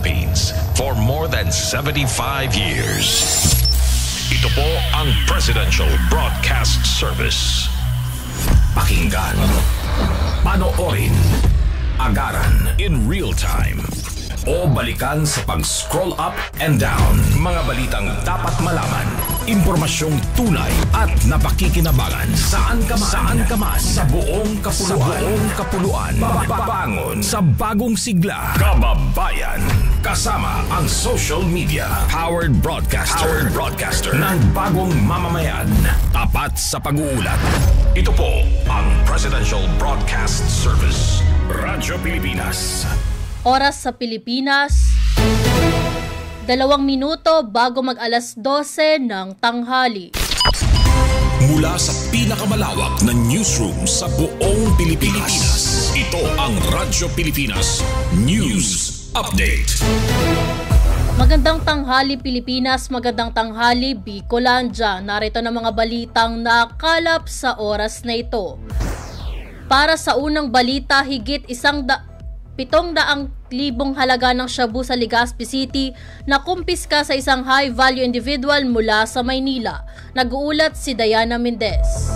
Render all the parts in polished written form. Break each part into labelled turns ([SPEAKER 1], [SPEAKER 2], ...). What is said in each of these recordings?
[SPEAKER 1] Philippines for more than 75 years. Ito po ang Presidential Broadcast Service. Pakinggan, panoorin, agaran in real time, o balikan sa pag-scroll up and down. Mga balitang dapat malaman, impormasyong tunay at napakikinabangan. Saan ka man, sa buong kapuluan. Bangon sa bagong sigla. Kababayan, kasama ang social media. Powered broadcaster ng bagong mamamayan. Tapat sa pag-uulat. Ito po ang Presidential Broadcast Service. Radyo Pilipinas.
[SPEAKER 2] Oras sa Pilipinas, 2 minuto bago mag-alas 12 ng tanghali.
[SPEAKER 1] Mula sa pinakamalawak na newsroom sa buong Pilipinas, ito ang Radyo Pilipinas News Update.
[SPEAKER 2] Magandang tanghali Pilipinas, magandang tanghali Bicolandia. Narito na mga balitang nakalap sa oras na ito. Para sa unang balita, higit 700,000 halaga ng shabu sa Legazpi City na kumpiska sa isang high-value individual mula sa Maynila. Nag-uulat si Diana Mendez.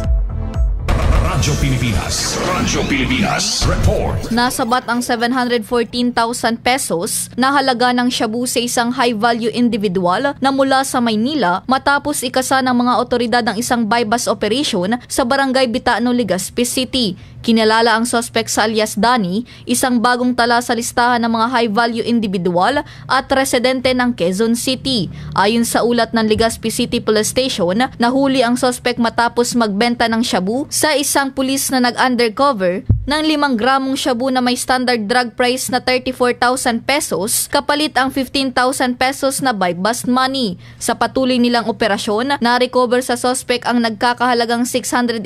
[SPEAKER 1] Radyo Pilipinas Report.
[SPEAKER 3] Nasabat ang 714,000 pesos na halaga ng shabu sa isang high-value individual na mula sa Maynila matapos ikasa ng mga otoridad ng isang buy-bust operation sa Barangay Bitano, Legazpi City. Kinalala ang suspect sa alias Danny, isang bagong tala sa listahan ng mga high-value individual at residente ng Quezon City. Ayon sa ulat ng Legazpi City Police Station, nahuli ang suspect matapos magbenta ng shabu sa isang pulis na nag-undercover ng 5 gramong shabu na may standard drug price na 34,000 pesos kapalit ang 15,000 pesos na buy-bust money. Sa patuloy nilang operasyon, na-recover sa suspect ang nagkakahalagang 680,000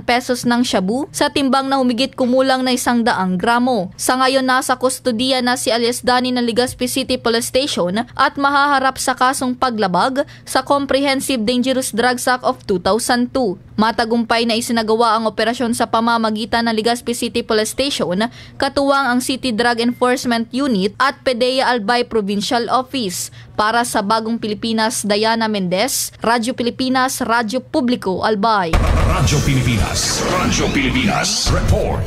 [SPEAKER 3] pesos ng shabu sa timbang na humigit kumulang na 100 gramo. Sa ngayon, nasa kustodiya na si alias Danny ng Legazpi City Police Station at mahaharap sa kasong paglabag sa Comprehensive Dangerous Drugs Act of 2002. Matagumpay na isinagawa ang operasyon sa pamamagitan ng Legazpi City Police Station, katuwang ang City Drug Enforcement Unit at PDEA Albay Provincial Office. Para sa Bagong Pilipinas, Diana Mendez, Radyo Pilipinas, Radyo Publiko, Albay.
[SPEAKER 1] Radyo Pilipinas Report.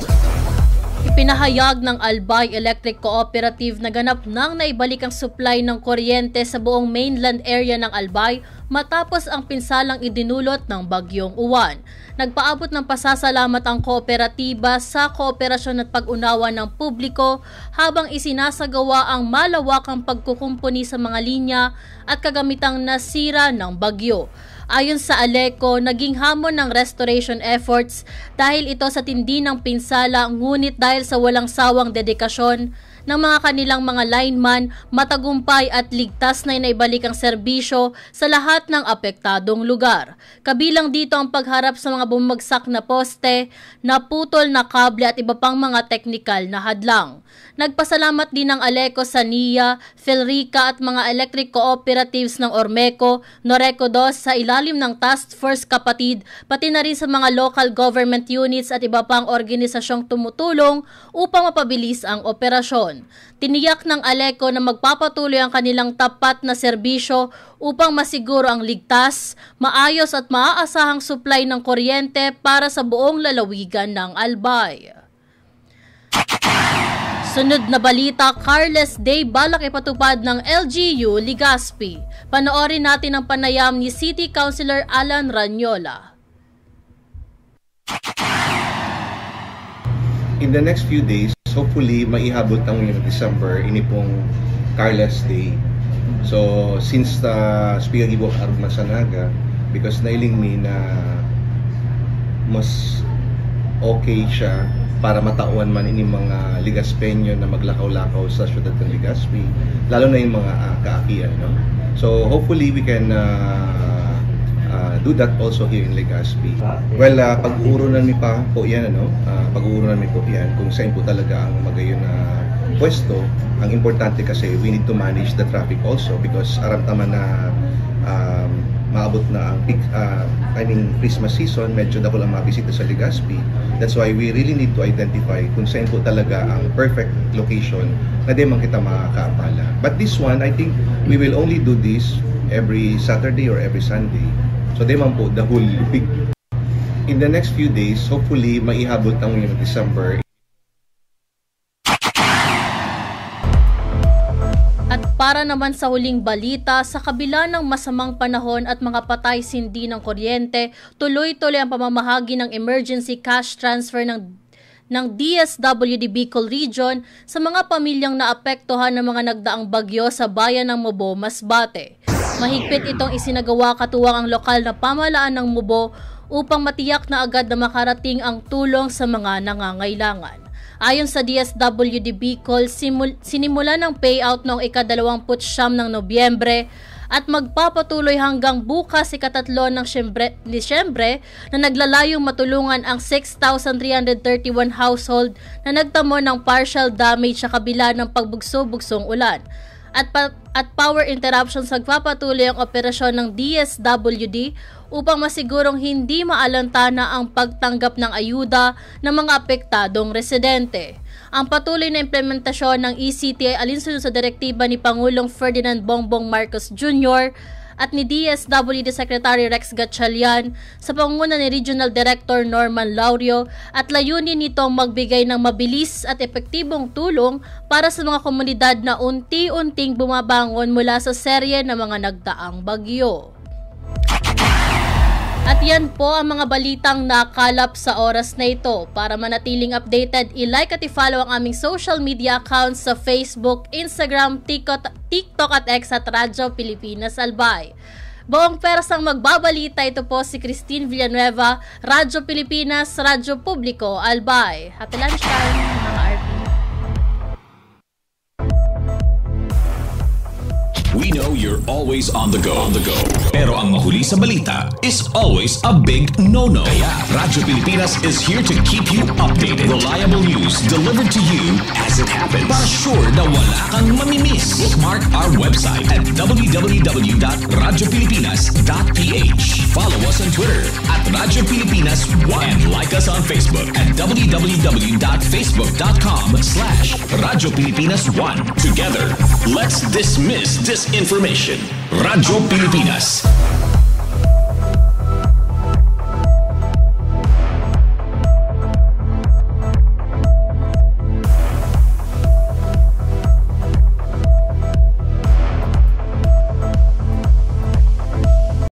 [SPEAKER 2] Ipinahayag ng Albay Electric Cooperative na ganap nang naibalik ang supply ng kuryente sa buong mainland area ng Albay matapos ang pinsalang idinulot ng Bagyong Uwan. Nagpaabot ng pasasalamat ang kooperatiba sa kooperasyon at pag-unawa ng publiko habang isinasagawa ang malawakang pagkukumpuni sa mga linya at kagamitang nasira ng bagyo. Ayon sa ALECO, naging hamon ng restoration efforts dahil ito sa tindi ng pinsala, ngunit dahil sa walang sawang dedikasyon ng mga kanilang mga lineman, matagumpay at ligtas na inaibalik ang serbisyo sa lahat ng apektadong lugar. Kabilang dito ang pagharap sa mga bumagsak na poste, naputol na kable at iba pang mga teknikal na hadlang. Nagpasalamat din ng ALECO sa NIA, Philrica at mga electric cooperatives ng Ormeco, Noreco 2 sa ilalim ng Task Force Kapatid, pati na rin sa mga local government units at iba pang organisasyong tumutulong upang mapabilis ang operasyon. Tiniyak ng ALECO na magpapatuloy ang kanilang tapat na serbisyo upang masiguro ang ligtas, maayos at maaasahang supply ng kuryente para sa buong lalawigan ng Albay. Sunod na balita, Carless Day balak ipatupad ng LGU Legazpi. Panoorin natin ang panayam ni City Councilor Alan Ranyola.
[SPEAKER 4] In the next few days, hopefully maihabot ang December ini pong Carless Day. So since Speaker Gibo Arug Masanaga, because nailing me na mas okay siya para matauan man ini mga Legazpenyo na maglakaw-lakaw sa syudad ng Legazpi, lalo na yung mga kaakian, no? So hopefully we can do that also here in Legazpi. Well, pag-uurunan mi pa po yan, ano? Pag-uurunan mi po yan kung saan po talaga ang magayon na pwesto. Ang importante kasi we need to manage the traffic also because aram tama na maabot na ang Christmas season, medyo dako lang mabisita sa Legazpi. That's why we really need to identify kung saan po talaga ang perfect location na di man kita makakaabala. But this one, I think we will only do this every Saturday or every Sunday. So di man po the whole week. In the next few days, hopefully maihabol tang yung December.
[SPEAKER 2] At para naman sa huling balita, sa kabila ng masamang panahon at mga patay sindi ng kuryente, tuloy-tuloy ang pamamahagi ng emergency cash transfer ng DSWD Bicol Region sa mga pamilyang naapektuhan ng mga nagdaang bagyo sa bayan ng Mubo, Masbate. Mahigpit itong isinagawa katuwang ang lokal na pamahalaan ng Mubo upang matiyak na agad na makarating ang tulong sa mga nangangailangan. Ayon sa DSWD Bicol, sinimula ng payout noong ika-29 ng Nobyembre at magpapatuloy hanggang bukas ika-3 ng Disyembre na naglalayong matulungan ang 6,331 household na nagtamo ng partial damage sa kabila ng pagbugso-bugsong ulan. At power interruption sa pagpapatuloy ang operasyon ng DSWD upang masigurong hindi maalantana ang pagtanggap ng ayuda ng mga apektadong residente. Ang patuloy na implementasyon ng ECT ay alinsunod sa direktiba ni Pangulong Ferdinand Bongbong Marcos Jr. at ni DSWD Secretary Rex Gatchalian sa pangunguna ni Regional Director Norman Laurio at layunin nitong magbigay ng mabilis at epektibong tulong para sa mga komunidad na unti-unting bumabangon mula sa serye ng mga nagdaang bagyo. At yan po ang mga balitang nakalap sa oras na ito. Para manatiling updated, i-like at i-follow ang aming social media accounts sa Facebook, Instagram, TikTok at X at Radyo Pilipinas Albay. Buong persang magbabalita, ito po si Christine Villanueva, Radyo Pilipinas, Radyo Publiko Albay. Happy lunchtime mga RP.
[SPEAKER 1] We know you're always on the go. Pero ang mahuli sa balita is always a big no-no. Kaya Radyo Pilipinas is here to keep you updated. Reliable news delivered to you as it happens. Para sure na wala kang mamimiss. Bookmark our website at www.radiopilipinas.ph. Follow us on Twitter at Radyo Pilipinas 1 and like us on Facebook at www.facebook.com/Radyo Pilipinas 1. Together, let's dismiss disinformation. Radyo Pilipinas.